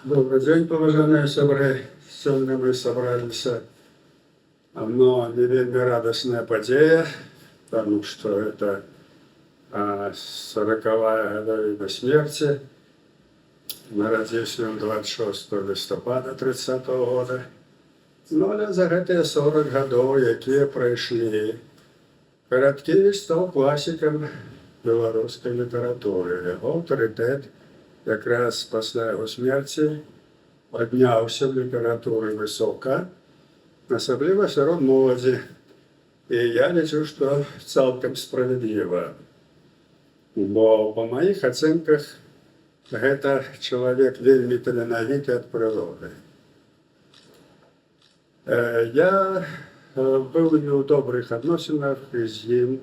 Добрый день, паважаныя сябры. Сёння мы сабраліся на не вельмі радасная падзея, потому что это 40-я гадовіна смерти. Нарадзіўся ён 26 лістапада 30-го года. Ну, але за гэтыя 40 гадоў, якія прайшлі, Караткевіч стаў класікам беларускай літаратуры. Яго аўтарытэт якраз пасля яго смерці падняўся в літаратуры высока, асабліва сярод моладзі. І я лічу, што цалкам справядліва. Бо па маіх ацэнках гэта чалавек вельмі таленавіты ад прыроды. Я быў у добрых адносінах з ім,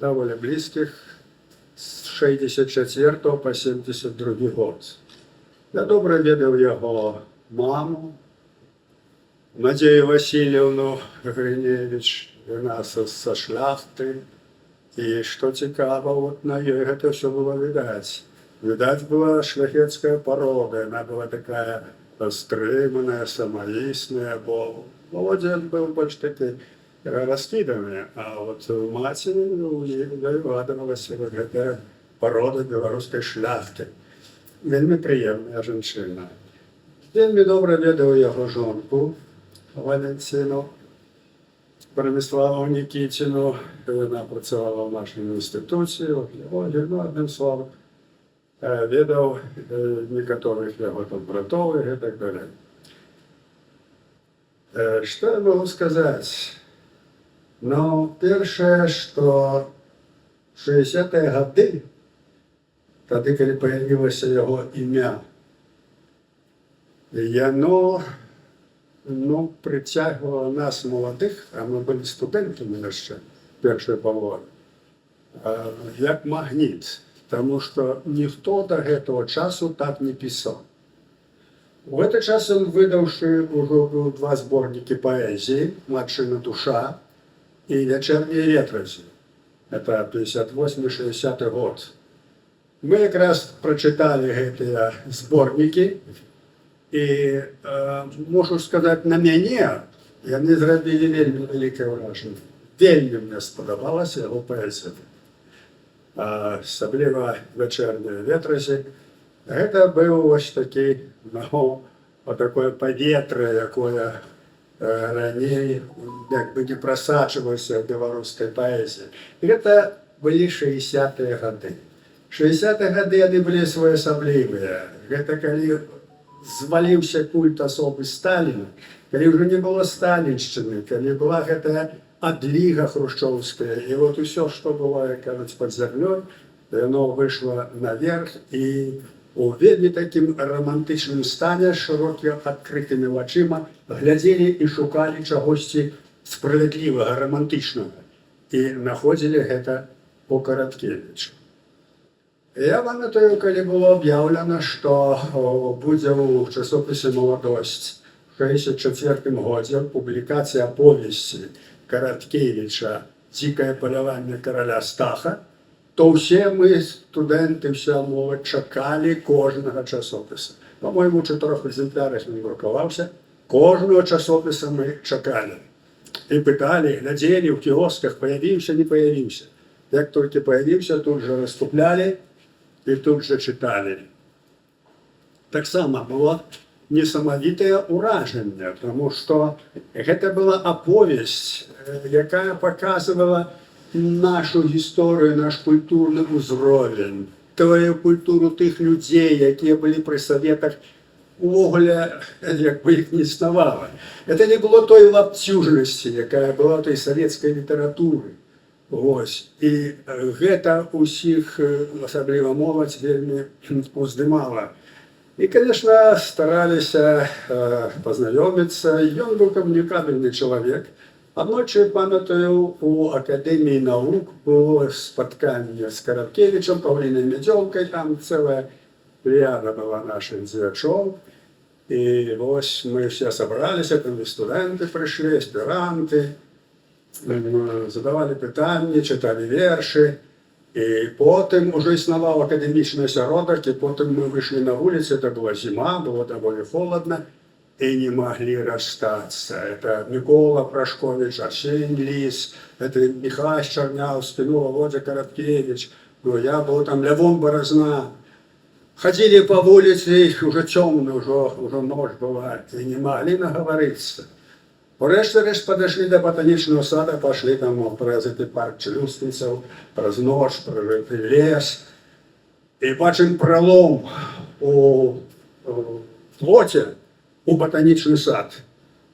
даволі блізкіх, з 64 по 72 год. Я добра ведаў яго маму, Надзею Васильевну Гриневич, яна са шляхты. І што цікава, вот на ёй гэта ўсё было відаць. Відаць была шляхецкая парода, яна была такая стрыманая, самаісная, бо Володя быў больш такі раскіданы, а вот у маці угадывалася гэтая парода беларускай шляхты. Вельмі прыемная жанчына. Вельмі добра ведаў яго жонку Валентину Брониславу Никитину. Яна працавала ў нашым інстытуце, адным словам, ведаў некаторых яго там братоў і так далее. Што я могу сказаць? Ну, першае, што 60-е гады, тады, калі паявілася яго імя, яно прыцягвала нас, маладых, а мы былі студэнтамі яшчэ, першай паловы, як магніт, таму што ніхто да гэтага часу так не пісаў. У гэты час ён выдаўшы ўжо 2 зборнікі паэзіі «Матчына душа» і «Вячэрнія ветразі». Это 58-60 год. Мы якраз прачыталі гэтыя зборнікі і, можу сказаць, на мяне яны зрабілі вельмі вялікае ўражанне. Вельмі мне спадабалася яго паэзія. Асабліва «Вячэрнія ветразі». Гэта быў вось такі, такое паветра, якое раней як бы не прасачвалася ў беларускай паэзіі. Гэта былі 60-е гады. 60-е гады яны былі своеасаблівыя. Гэта калі зваліўся культ асобы Сталіна, калі ўжо не было сталіншчыны, калі была гэтая адліга хрушчоўская. І вот усё, што было, як кажуць, пад зямлёй, яно выйшла наверх і у вельмі такім романтычным стане, шырокія адкрытымі вачыма, глядзелі і шукалі чагосьці справядлівага, романтычнага. І знаходзілі гэта у Караткевіча. Я памятаю, калі было аб'яўлена, што будзе ў часопісе «Маладосць» у 64-м годзе публікацыя аповесці Караткевіча «Дзікае паляванне караля Стаха», то ўсе мы, студэнты, ўся моладзь, чакалі кожнага часопіса. Па-мойму, 4 экземплярах не друкаваўся. Кожнага часопіса мы чакалі. І пыталі, глядзелі ў кіосках, паявіўся, не паявіўся. Як толькі паявіўся, тут жа раскуплялі і тут жа чыталі. Таксама было несамавітае ўражанне, таму што гэта была аповесць, якая паказвала нашу гісторыю, наш культурны ўзровень, твою культуру тых людзей, якія былі пры саветах, увогуле, як бы іх не існавала. Это не было той лапцюжнасці, якая была ў той савецкай літаратуры. І гэта ўсіх, асабліва моладзь, вельмі уздымала. І, конечно, стараліся пазнаёміцца. Ён быў камунікабельны чалавек. Аднойчы, памятаю, у Акадэміі навук было спатканне з Караткевічам, Паўлінай Медзёлкай, там цэлая плеяда была нашых дзеячоў. І вось мы ўсе сабраліся, там і студэнты прыйшлі, аспіранты, задавалі пытанні, чыталі вершы. І потім вже існував академічний осередок, і потім ми вийшли на вулицю, це була зима, було доволі холодно, и не могли расстаться. Это Микола Прошкович, Арсений Лис, это Михаил Чернявский, ну, Володя Короткевич, ну, я был там, Левон Борозна. Ходили по улице, уже темно, уже ночь была, и не могли наговориться. Врешті-решт подошли до ботанічного сада, пошли там про цей парк Челюскинцев, про ночь, про лес. И бачим пролом у плоте, у ботанічний сад.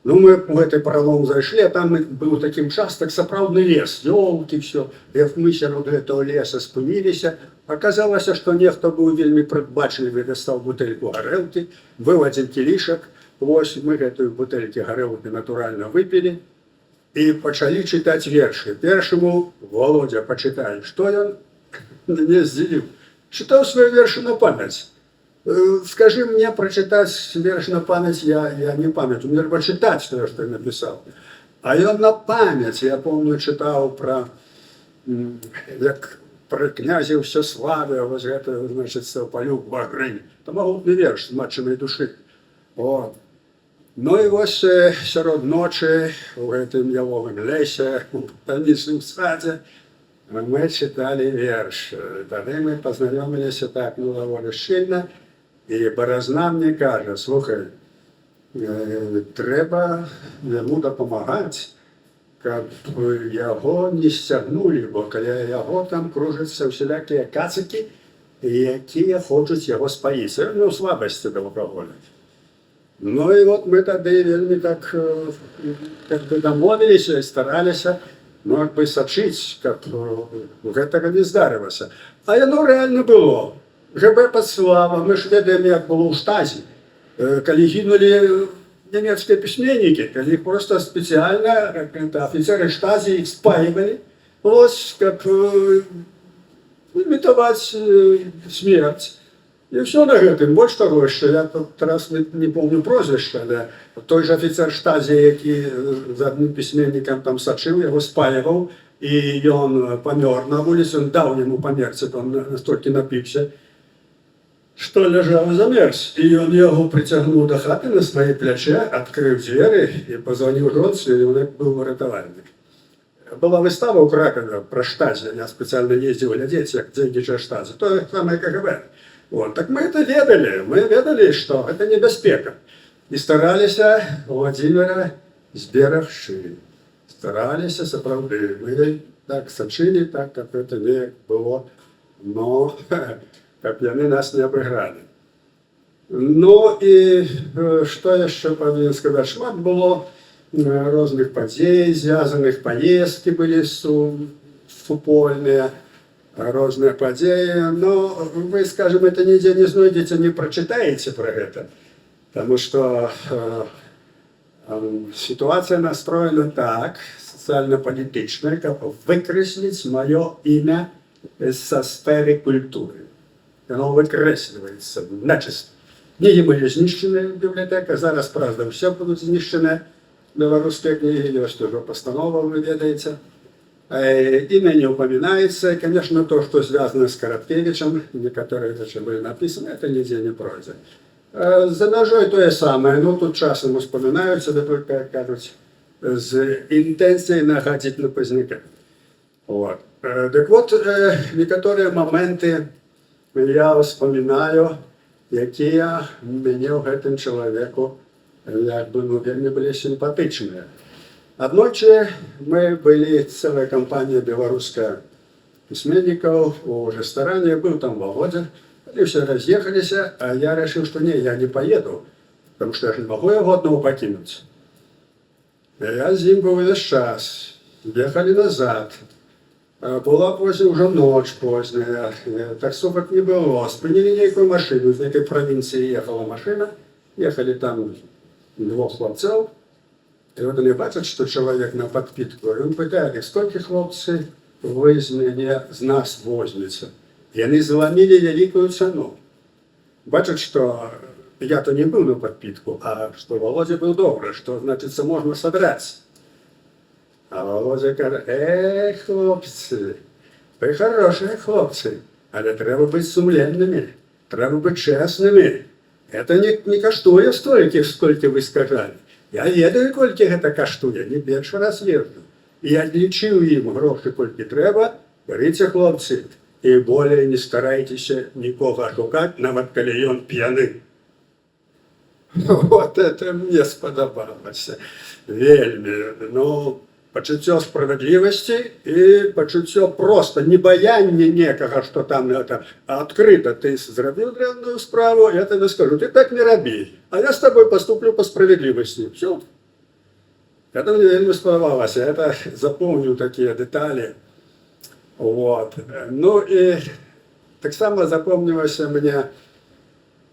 Ну, мы в этот пролом зашли, а там был таким участок, сапраўдны лес, елки, все. И мы сярод этого леса спынились. Оказалось, что нехто был вельми предбачливый, достал бутыльку горелки, был один килишек. Вот мы эту бутыльку горелки натурально выпили и начали читать верши. Первому Володя почитай, что я не сделал. Читал свои верши на память. Скажи мне прочитать верш на память, я не памятаю. Мне треба читать то, что я написал. А я на память, я помню, читал про, як про князя Всеславия, вот это, значит, полюб Багрынь. Это могутный верш з матчиной души. Вот. Ну и вот серед ночи в этом яловом лесе, в ботаничном саде, мы читали верш. Тогда мы познакомились так, ну, довольно сильно. І Борозна мені каже, слухай, треба йому допомагати, щоб його не стягнули, бо коли його там кружаться всілякі кацики, які хочуть його споїти. Ну, слабості до алкоголю. Ну і от ми тоді вельми так домовилися і старалися, ну, якби сочити, щоб гэтага не здарилося. А воно реально було. ЖБ Подслава, мы же ведаем, як было ў штазе. Калі гінулі нямецкія пісьменнікі, калі іх просто спецыяльна афіцеры штазе іх спаивали, каб імітаваць смерць. І все на гэтым. Больш таго, што я тут раз не помню прозвішча, але той же афіцер штазе, які з адным пісьменнікам там сачыў, яго спаиваў, і ён памёр на вуліцы, он даў яму памерці, он настолькі напіўся, что лежал замерз. И он его притягнул до хаты на свои плечи, открыл двери и позвонил жонце, и он был выратовальник. Была выстава у Кракове про штази. Я специально ездил глядеть, как деньги через штази. То же самое КГБ. Вот. Так мы это ведали. Мы ведали, что это небезпека. И старались Владимира зберегчи. Старались, сапраўды. Мы так сочили, так, как это не было. Но как яны нас не обыграли. Ну и что еще повинен сказать? Шмат было разных подей, связанных поездки были супольные, разные подеи. Но вы, скажем, это нигде не знайдете, не прочитаете про это. Потому что ситуация настроена так, социально-политичная, как выкреслить мое имя со сферы культуры. Оно викреслюється начисто. Книги були знищені в бібліотеках, зараз, правда, все будуть знищені білоруські книги, є ж теж постанова, ви ведаєте. Имя не упоминается, и, конечно, то, что связано с Короткевичем, некоторые вещи были написаны, это нигде не пройдет. За ножой то же самое, но тут часом вспоминаются, да только, как кажуть, с интенцией находить на поздняка. Вот. Так вот, некоторые моменты я вспоминаю, які мені в гэтым чалавеку якби, ну, вельмі былі сімпатычныя. Аднойчы мы былі цэлая кампанія беларуская пісьменнікаў у рэстаране, быў там Володя, і все раз'ехаліся, а я решил, что не, я не поеду, потому что я же не могу его одного покинуть. И я з ім быў весь час, ехали назад. Была поздняя уже ночь поздняя, таксовок не было, спынили некую машину, из некой провинции ехала машина, ехали там двух хлопцев, и вот они бачат, что человек на подпитку, и он питает, сколько хлопцы вы з нас возьмете. И они заломили великую цену. Бачат, что я-то не был на подпитку, а что Володя был добрый, что, значит, можно содрать. А Володя каже, хлопці, Ви хороші хлопці, але треба бути сумленними, треба бути чесними. Это не коштує стільки, скільки ви сказали. Я ведаю, скільки це коштує, не перший раз їжджу. І я лічив їм гроші, скільки треба. Беріться, хлопці, і більше не старайтеся нікого шукати, навіть коли він п'яний. Вот это мне сподобалося. Вельмі. Ну, почуття справедливості і почуття просто не бояння некого, що там это, а відкрито ти зробив древню справу, я тобі скажу, ти так не роби, а я з тобою поступлю по справедливості. Все. Это мне вельмі сподобалося, это запомню такі деталі. Вот. Ну і так само запомнилося мені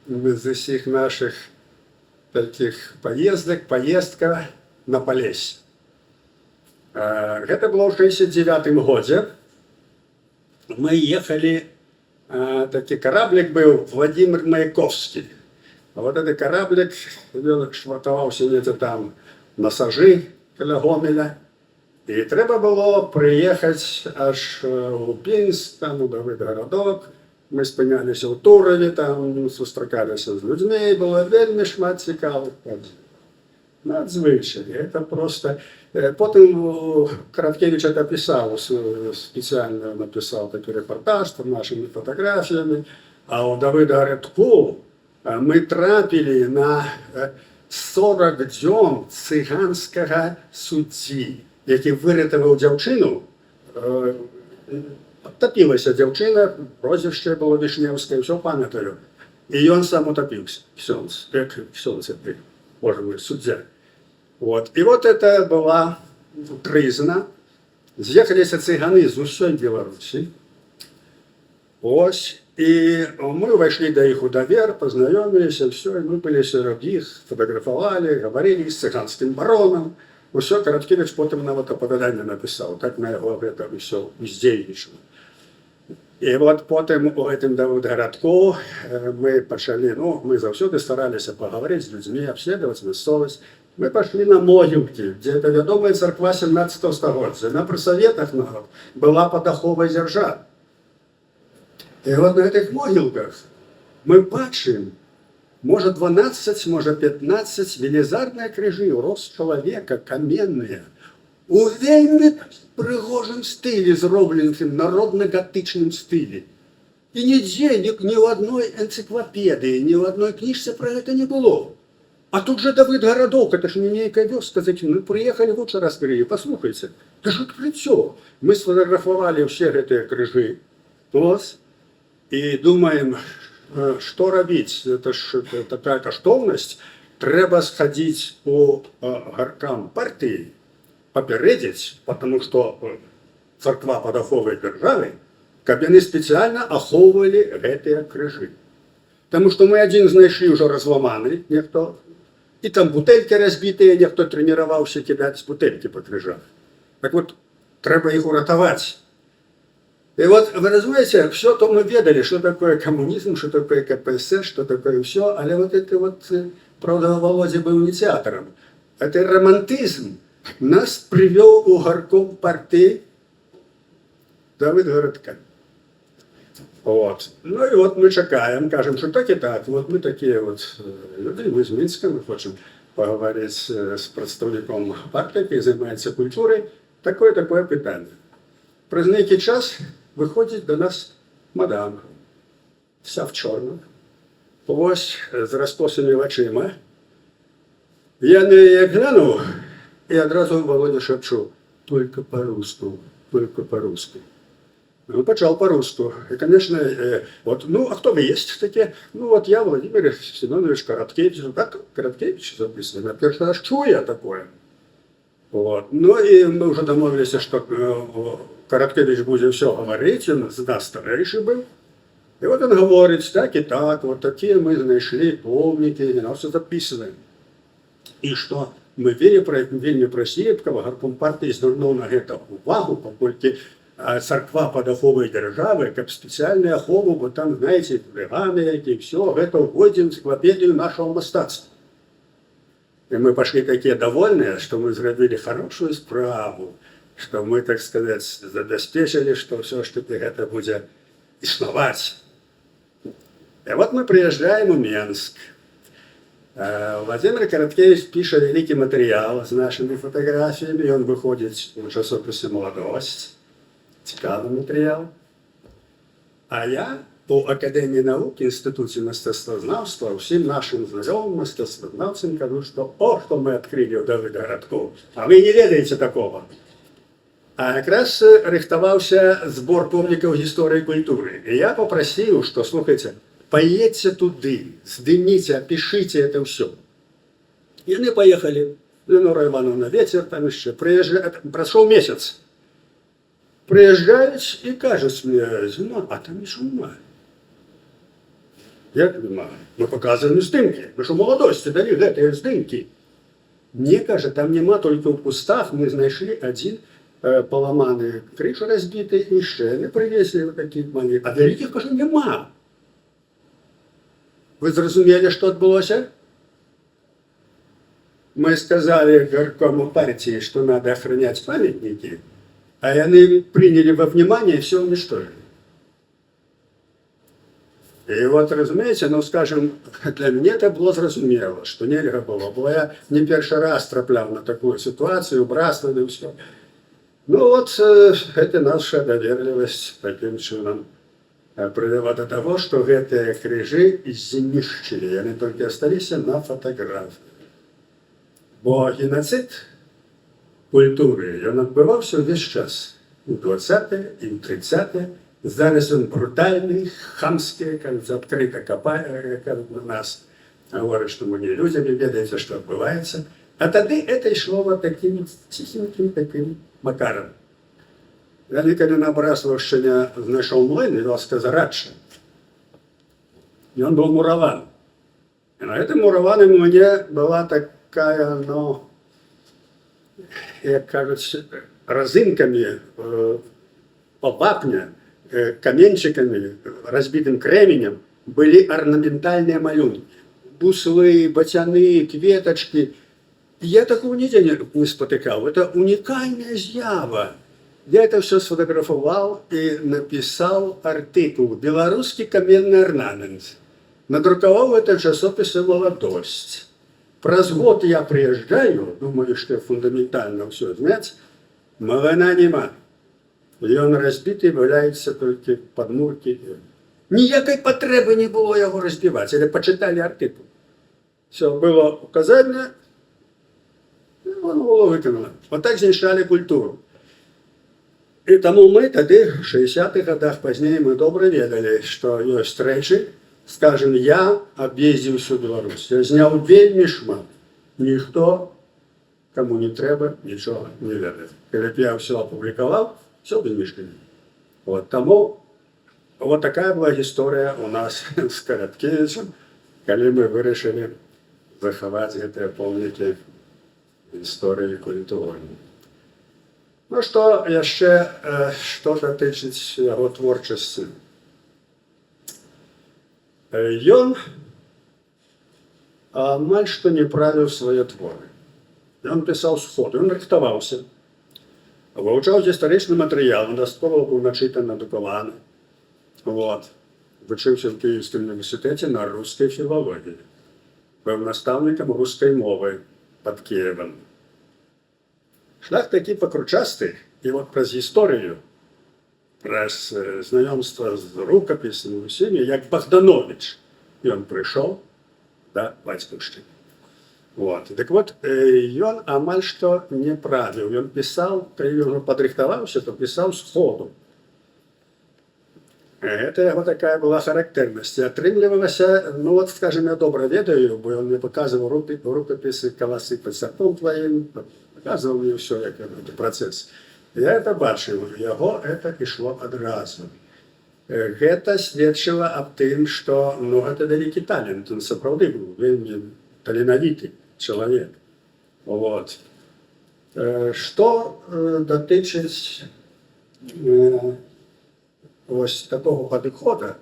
з усіх наших таких поездка на Полесье. Это было в 1969 году. Мы ехали, такой кораблик был Владимир Маяковский. А вот этот кораблик швартовался где-то там на Сажи, біля Гомеля. І треба було приїхати аж у Пінськ, там у Давидгородок. Ми спинялися у Турові, там зустрікалися з людьми, було вельми шмат цікавих подій. Надзвичай. Це просто... Потім Короткевич це писав, спеціально написав такий репортаж з нашими фотографіями. А у Давида Городку ми трапили на 40 днів циганського судді, який вирятував дівчину. Топилася дівчина, прозвище було Вишневське, все пам'ятаю. І він сам утопився, ксьонц, боже мой, суддя. Вот. І от це була тризна. З'їхалися цигани з усієї Білорусі. Ось. І ми вийшли до їх у довір, познайомилися, все, і ми були серед їх, фотографували, говорили з циганським бароном. Усе, Короткевич потім нам це оповідання написав, так на його все віздійничало. І от потім у цьому Давидгородку ми почали, ну, ми завжди старалися поговорити з людьми, обслідувати місцевість. Мы пошли на Могилки, где это ведомая церква 17 столетия. На просоветах была подоховая держава. И вот на этих могилках мы бачим, может 12, может 15 велизарные крижи, рост человека, каменные, у вельми пригожим стилі, зробленим народно-готичним стилі. І ніде, ні в одной енциклопедії, ні в одной книжці про це не було. А тут же Давидгородок, это же не некая вёска, мы приехали лучше раз перейти, послушайте, это же открытие. Мы сфотографовали все эти крыжи, и думаем, что робить, это ж такая коштовность, треба сходить по горкам партии, попередить, потому что церква подоховой державы, каб яны специально аховывали эти крыжи. Потому что мы один знайшли уже разломанный, некто, и там бутельки разбитые, некто тренировался кидать бутельки по крыжам. Так вот, треба их уратовать. И вот, вы разумеете, все то мы ведали, что такое коммунизм, что такое КПСС, что такое все, але вот это вот, правда, Володя был инициатором. Это романтизм нас привел у горком партии Давидгородка. Вот. Ну и вот мы чекаем, кажем, что так и так. Вот мы такие вот люди, мы из Минска, мы хотим поговорить с представником партии, який займається культурою. Такое питання. Про некий час виходить до нас мадам, вся в чорному, ось з розкосими очима. Я на неї глянув і одразу Володя шепчу: «Только по-русски, только по-русски». Он почал по-русски. И, конечно, вот, ну, а кто вы есть такие? Ну, вот я, Владимир Семенович Короткевич. Так, Короткевич записано. Я первый раз чую такое. Вот. Ну, и мы уже домовились, что Короткевич будет все говорить, он с нас старейший был. И вот он говорит, так и так, вот такие мы нашли помники, и нас все записываем. И что мы вельми просили, кого горком партии звернув на это увагу, поскольку церква подохової держави, як спеціальний ахову, бо там, знаєте, бригани, які все, це вводить в енциклопедію нашого мистецтва. І ми пішли такі довольні, що ми зробили хорошу справу. што мы, так сказаць, забяспечылі, што ўсё ж таки гэта будзе існаваць. І вот мы прыязджаем у Менск. Владимир Караткевич піша вялікі матэрыял з нашымі фатаграфіямі, ён выходзіць у часопісе «Маладосць», цікавы матэрыял. А я у Акадэміі навук, Інстытуце мастацтвазнаўства, усім нашым знаёмым мастацтвазнаўцам кажу, што што мы адкрылі ў Давыда Градкоў, а вы не ведаеце такого. А якраз рыхтаваўся збор помнікаў гісторыі культуры. І я папрасіў, што, слухайце, поедьте туды, здыміце, опишите это все. И они поехали. Ленора Ивановна, ветер там еще. Прошел месяц. Приезжают и кажут мне, зима, а там еще нема. Я понимаю, мы показываем здымки. Мы что, молодости дали, это здымки. Мне кажется, там нема, только в кустах мы нашли один поломанный крыш разбитый, и шены привезли вот такие маленькие. А для них, кажу, нема. Вы зразумелі, што адбылося? Мы сказали горкому партии, что надо охранять памятники, а они приняли во внимание и все уничтожили. И вот, разумеете, ну, скажем, для меня это было зразумело, что нельга было. Бо я не первый раз траплял на такую ситуацию, браслали и все. Ну вот, это наша доверливость таким чином привела до того, что гэтыя крыжы знішчылі, яны толькі асталіся на фатаграфіі. Бо геноцид культуры, ён адбываўся ўвесь час, у 20-е і ў 30-е. Зараз ён брутальны, хамскі, адкрыта капае на нас, говорить, што мы не людзі, не ведаеце, што адбываецца. А тады это ішло вот таким ціхеньким таким макаром. Я калі на Браслаўшчыне знайшоў млын, вёска Зарадча. И он был мураван. И на этом мураване мне была такая, ну, як кажуть, разинками по вапне, каменчиками, разбитым кременем, были орнаментальные малюнки. Буслы, ботяны, кветочки. Я такого нигде не спотыкал. Это уникальная з'ява. Я это все сфотографовал и написал артикул «Белорусский каменный орнамент». Надруковал это в часописе «Молодость». Праз год я приезжаю, думаю, что фундаментально все знать, млына нема. И он разбитый, валяется только подмурки. Ніякой потребы не было его разбивать. Или почитали артикул. Все было указание, и оно было виконано. Вот так знищали культуру. І тому ми тоді, в 60-х годах, пізніше, ми добре ведали, що є речі, скажем, я об'їздив всю Білорусь. Я зняв вельми шмат. Ніхто, кому не треба, нічого не ведає. Коли я все опублікував, все вимішкане. Вот тому, вот така була історія у нас з Караткевичем, коли ми вирішили заховати ці помніки історії культури. Ну што яшчэ, што датычыць яго творчасці. Ён амаль што не правіў свае творы. Ён пісаў сходы, ён рыхтаваўся. Вывучаў гістарычны матэрыял, дастаткова быў начытан, надукаваны. Вот. Вучыўся в Киевском універсітэце на рускай філалогіі. Быў настаўнікам рускай мовы пад Киевом. Шлях такі пакручасты, і от праз гісторыю, праз знаёмства з рукапісамі усімі, як Богданович, ён прыйшоў да бацькаўшчыны. Вот. Так вот, ён амаль што не правіў. Ён пісаў, калі ён падрыхтаваўся, то пісаў сходу. Это яго такая была характэрнасць. Атрымлівалася, ну вот, скажем, я добра ведаю, бо ён мне паказваў рукапісы каласы пад сярпом тваім, показывал мне все, як этот процесс. Я это бачыў, яго это ішло адразу. Гэта сведчыла аб тым, што ну, гэта вялікі талент, он сапраўды быў вельмі таленавіты чалавек. Вот. Што датычыць ось такого падыхода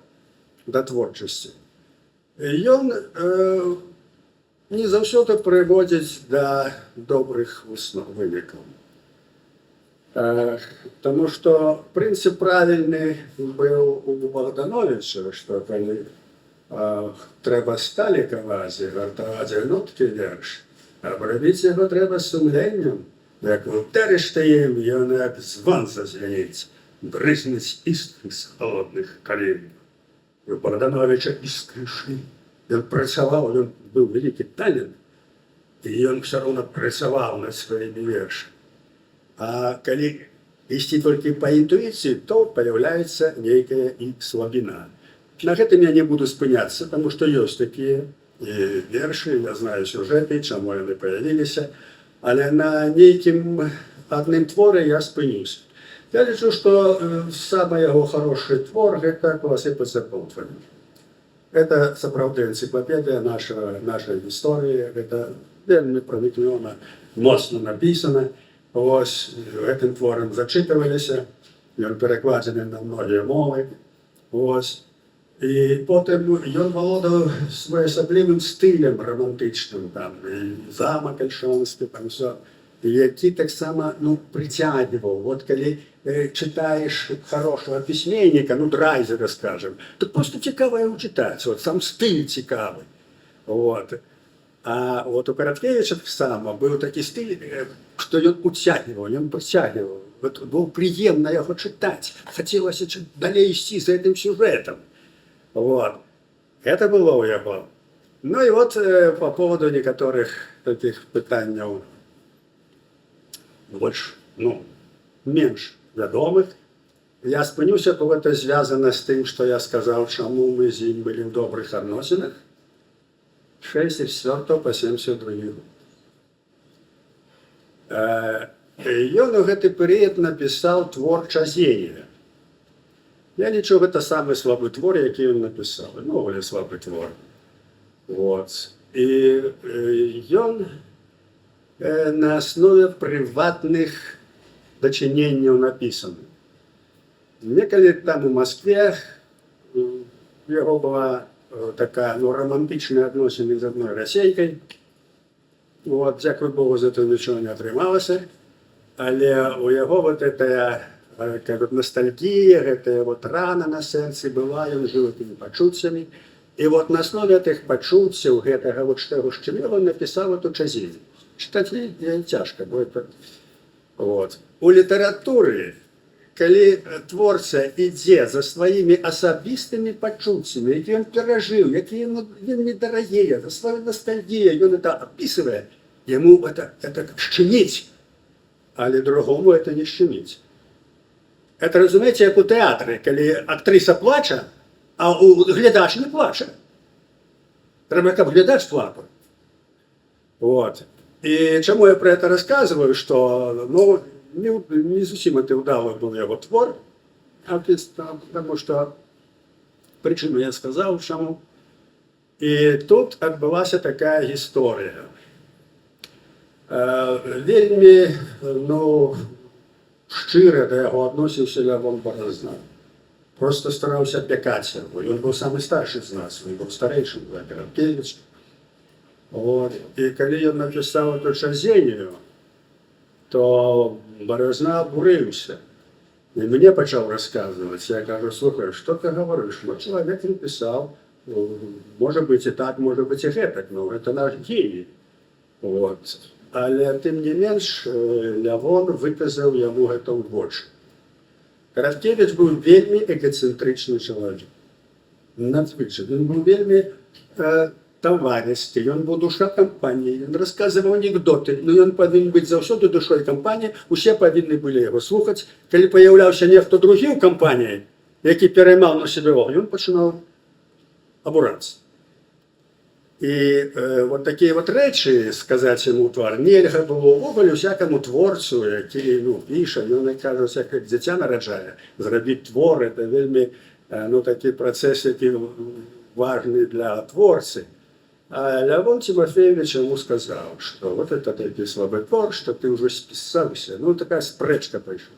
да творчасці, ён не заўсёды прыводзіць да добрых вынікаў. Тому що принцип правильний був у Богдановича, що коли треба сталікувати, гартувати гнуткий вірш, а робити його треба з сумлінням. Як вдариш ти їм, він як звон зазвенить, бризнуть іскри з холодних колін. У Богдановича іскри йшли. Він працював, він був великий талант, і він все одно працював над своїми віршами. А коли ісці толькі па інтуіцыі, то появляецца нейкая і слабіна. На гэтым я не буду спыняцца, таму што ёсць такія вершы, я знаю сюжэты, чаму яны паявіліся, але на нейкім адным творе я спынюся. Я лічу, што самы яго хорошы твор гэта «Класипаться Полтварь». Это сапраўды энцыклапедыя нашай гісторыі, гэта вельмі пранікнёна, моцна напісана. Ось гэтым творам зачытываліся, ён перакладзены на многія мовы. Ось. І потым ён валодаў своеасаблівым стылем романтычным, там, і замак альшанскі, там все, які таксама прыцягваў. Вот калі читаешь хорошего письменника, Драйзера, скажем, то просто цікаво его читать, вот сам стиль цікавий. Вот. А вот у Короткевича само был такой стиль, что он утягивал, он подтягивал. Вот было приемно его читать. Хотелось далее идти за этим сюжетом. Вот. Это было у него. Ну и вот по поводу некоторых таких питаний больше, меньше вядомых. Я спынюся, бо это связано с тем, что я сказал, чему мы с ним были в добрых отношениях. 64 по 72 год. Ён у гэты перыяд напісаў твор «Чазенне». Я лічу, гэта самы слабы твор, які ён напісаў. Новый слабы твор. Вот. І ён на аснове прыватных дачыненняў напісаны. Некалі там у Москве яго была такая романтичная адносіны з одной расейкой. Вот, дзякуй Богу, за это ничего не атрымалася. Але у яго вот эта ностальгія, гэтая вот рана на сэрцы была, ён жыў этими пачуццямі. І вот на основе этих пачуццяў, гэтага вот штого шчымела, напісаў эту «Чазенне». Читаць цяжка, бо это... Вот. У літаратуры, калі творца ідзе за сваімі асабістымі пачуццямі, які ён перажыў, якія вельмі дарагія, за сваю ностальгію, ён это опісвае, яму это шчыміць, але другому это не шчыміць. Это, разумееце, як у тэатры, калі актрыса плача, а глядач не плача. Трэба, каб глядач плакаў. Вот. И чему я про это рассказываю, что не совсем это удалый был его твор, потому что причину я сказал, чему. И тут отбылась такая история. Вельми, шчыра до яго относился Лявон Баразна. Просто старался опекать его. И он был самый старший из нас, он был старейшим, Короткевич. Вот. И когда я написал эту «Чазенне», то Баразна обурился. И мне начал рассказывать. Я говорю: слушай, что ты говоришь? Ну, человек написал, может быть и так, может быть и гэтак, но это наш гений. Вот. Але тым не менш, Лявон выказаў яму гэта ў вочы. Короткевич быў вельмі эгоцэнтрычны чалавек. Надзвычай. Ён быў вельмі товарищи, ён быў душа кампаніі, ён расказваў анекдоты, но ён павінен быць заўсёды душой кампаніі, усе павінны былі яго слухаць. Калі паяўляўся нехто другі ў кампаніі, які пераймаў на сябе, ён пачынаў абурацца. І вот такія вот рэчы сказаць яму ў твар нельга было ўвогуле усякаму творцу, які піша, ён кажуць, як дзіця нараджае. Зрабіць твор — это вельмі такі працэс, які важны для творцы. А Лявон Тимофеевич ему сказал, что вот это такой слабый твор, что ты уже списался. Такая спрэчка пайшла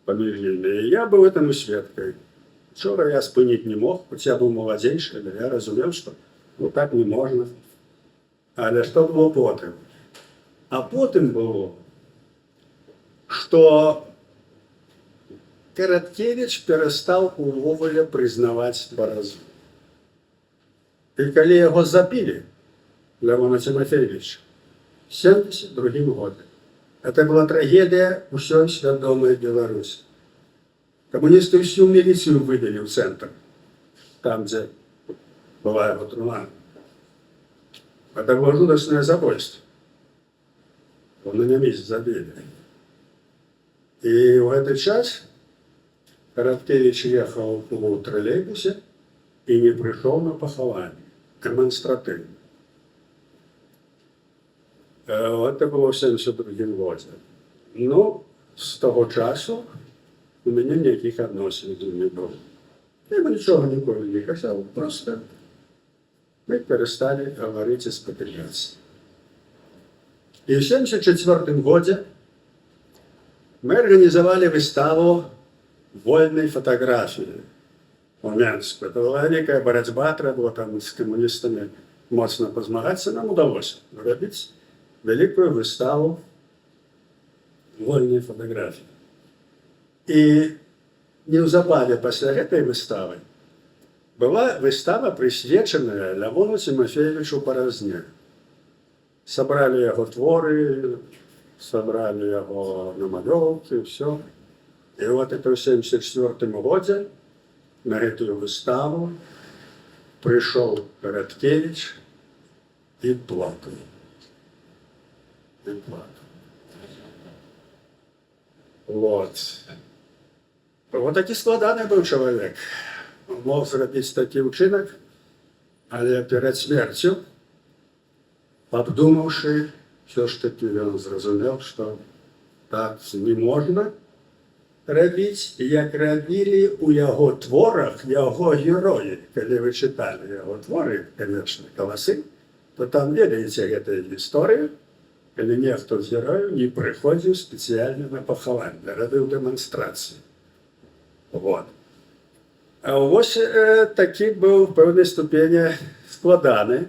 паміж імі. И я был этому сведкой. Вчора я спыніць не мог, хоть я был молодейший, але я разумел, что так не можно. Але что было потым? А потым было, што Караткевіч перастаў увогуле прызнаваць паразу. І калі яго забілі, Лявона Тимофеевича, в 1972 году, это была трагедия усёй свядомой Беларуси. Коммунисты всю милицию вывели в центр, там, где была его труна. Это было жудостное забойство. Он на месте забили. И в этот час Караткевич ехал в троллейбусе и не пришел на похование. Демонстративно. Это было в 1972 году. Ну, с того часу у меня никаких отношений не было. Я бы ничего николи не хотел, просто мы перестали говорить и спотыкаться. И в 1974 году мы организовали выставу вольной фотографии в Менску. Это была некая борьба, треба было там с коммунистами моцно позмагаться. Нам удалось робить великую выставу вольной фотографии. И неўзабаве пасля этой выставы была выстава, присвеченная Лявону Тимофеевичу Паразне. Собрали его творы, собрали его намалёўкі, все. И вот это в 1974 году на эту выставу пришел Караткевич и плакал. Вот. Вот такі складаны быў чалавек. Мог зрабіць такі ўчынак, але перад смерцю, абдумаўшы, все ж таки ён зразумеў, што так не можна рабіць, як рабілі ў яго творах яго героі. Калі вы чыталі яго творы, конечно, каласы, то там ведаеце гэтую гісторыю, калі нехто з герояў не прыходзіў спецыяльна на пахаванне, рабіў дэманстрацыі. Вот. А вось такі быў в пэўнай ступені складаны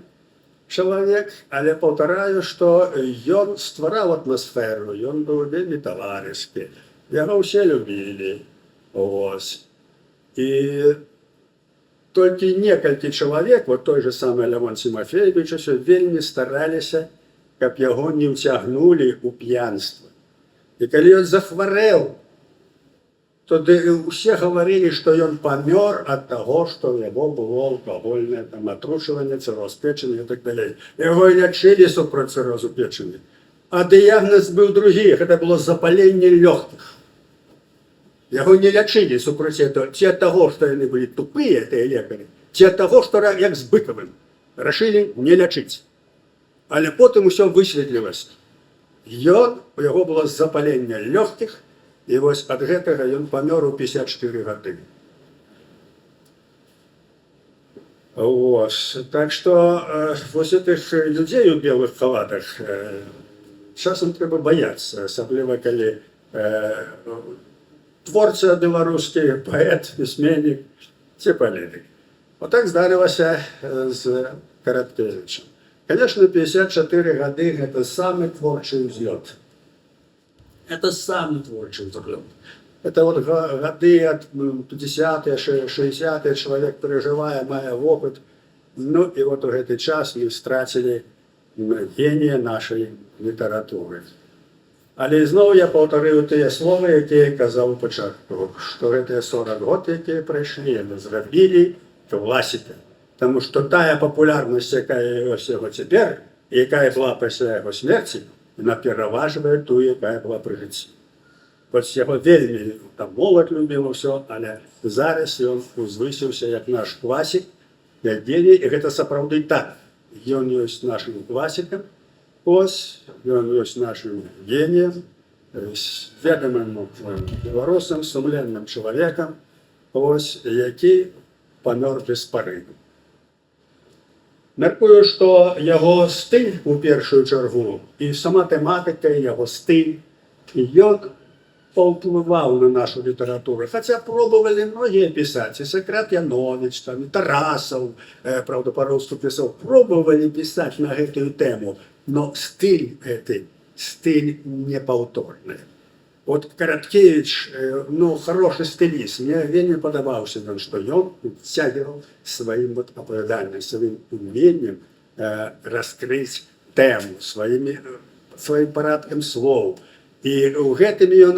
чалавек, але паўтараю, што ён ствараў атмасферу, ён быў вельмі таварыскі, яго ўсе любілі. Вось. І толькі некалькі чалавек, вот той же самы Лявон Тимофеевич, вельмі стараліся, каб яго не ўцягнулі ў п'янства. І калі ён захварэў, то усе говорили, что он помер от того, что у него было алкогольное отрушивание, цирроз печени и так далее. Его лечили супротив циррозу печени. А диагноз был других, это было запаление легких. Его не лечили супротив этого. Те от того, что они были тупые, эти лекари, те от того, что как с Быковым, решили не лечить. Але потом все высветлилось. У него было запаление легких, и вот от гэтага ён памёр у 54 гады. Вот. Так что вот этих людей у белых халатах часам трэба бояться, особливо калі творца беларускі, паэт, пісьменнік ці палітык. Вот так здарылася з Караткевичем. Конечно, 54 гады – это самый творчий взлет. Это самый творчий взлет. Это вот годы от 50-е, 60-е, человек переживая, мая опыт. Ну и вот в этот час мы стратили гения нашей литературы. Але знову я повторив ті слова, які я казав у початку, що гэтыя 40 год, які пройшли, ми зробили класика. Тому що тая популярність, яка є його тепер, і яка була після його смерті, вона переважує ту, яка була при житті. Ось його вельми там молодь любив все, але зараз він узвисився як наш класик, як геній, і це справді так. Він є нашим класиком, ось він є нашим генієм, відомим білорусом, сумленним чоловіком, ось який помер без порыву. Мяркую, што яго стыль у першую чаргу і сама тэматыка, яго стыль, ён паўплываў на нашу літаратуру. Хаця пробовали многія пісаць, і Сократ Янович, там, і Тарасаў, правда, па-руску пісаў, пробовали пісаць на гэтую тэму, но стыль гэты, стыль непаўторны. от Караткевич, ну, хороший стиліст, мне вельмі падабаўся ён, што ён цягнуў сваім вот апавяданнем, сваім уменнем раскрыць тэму, сваім парадкам слоў. І ў гэтым ён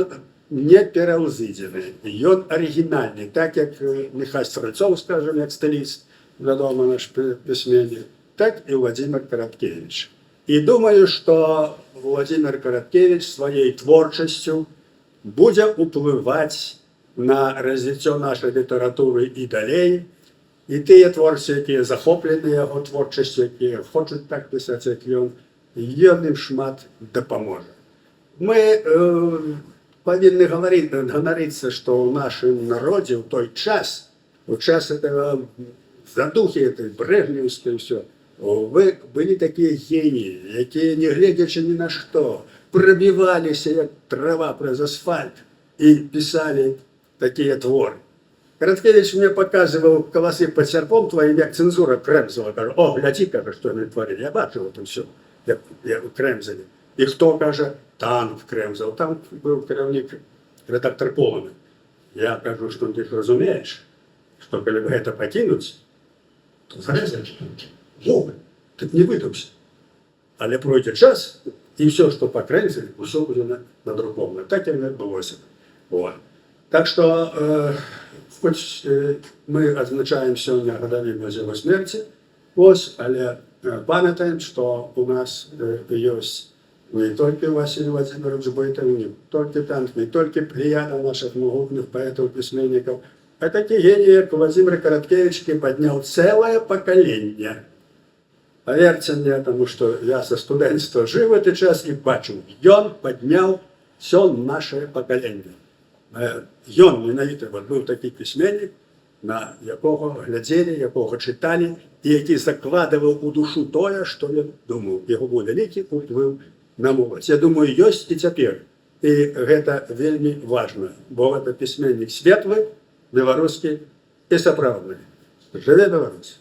не пераўзыдзены, ён арыгінальны, так як Міхась Стральцоў, скажем, як стыліст, вядомы наш пісьменнік, так і Владимир Караткевич. І думаю, што Владимир Караткевич сваёй творчасцю будзе ўплываць на развіццё нашай літаратуры і далей, і тыя творцы, якія захоплены яго творчасцю, якія хочуць так пісаць, як ён ім шмат дапаможа. Мы павінны ганарыцца, што ў нашым народзе ў той час, у час этого задухі этой брежневскай ўсё, былі такія геніі, якія, не гледзячы ні на што, прабіваліся, як трава праз асфальт, і пісалі такія творы. Караткевич мне показываў каласы пад сярпом тваім, як цэнзура крэмзала. Кажа, о, глядзі, кажа, што яны тварылі. Я бачыў это ўсё, як крэмзалі. І хто, кажа, танк крэмзал. Там быў кіраўнік, рэдактор Поланы. Я кажу, што ты ж разумееш, што калі гэта пакінуць, то зарэзаць. О, ты не выдаўся. Але пройдзе час, і ўсё, што пакрэмзалі, ўсё будзе надрукоўана. Так і адбылося. Так што, хоць мы адзначаем сёння гадавіну з яго смерці, але памятаем, што у нас ёсць не толькі Василий Владимирович Бойтов, не толькі танк, не толькі плеяда наших могутных поэтов-письменников, а такі геній, як Владимир Караткевич, які падняў цэлае пакаленне. Поверьте мне, тому что я со студэнцтва жив в этот час и бачу, ён поднял все наше поколение. Ён, менавіта, был такий письменник, на якого глядзелі, якого читали, и які закладывал у душу тое, что я думаю. Его был великий уплыв на моладзь. Я думаю, ёсць і цяпер. И гэта вельмі важно, бо это письменник светлый, белорусский и сапраўдны. Жыве Беларусь!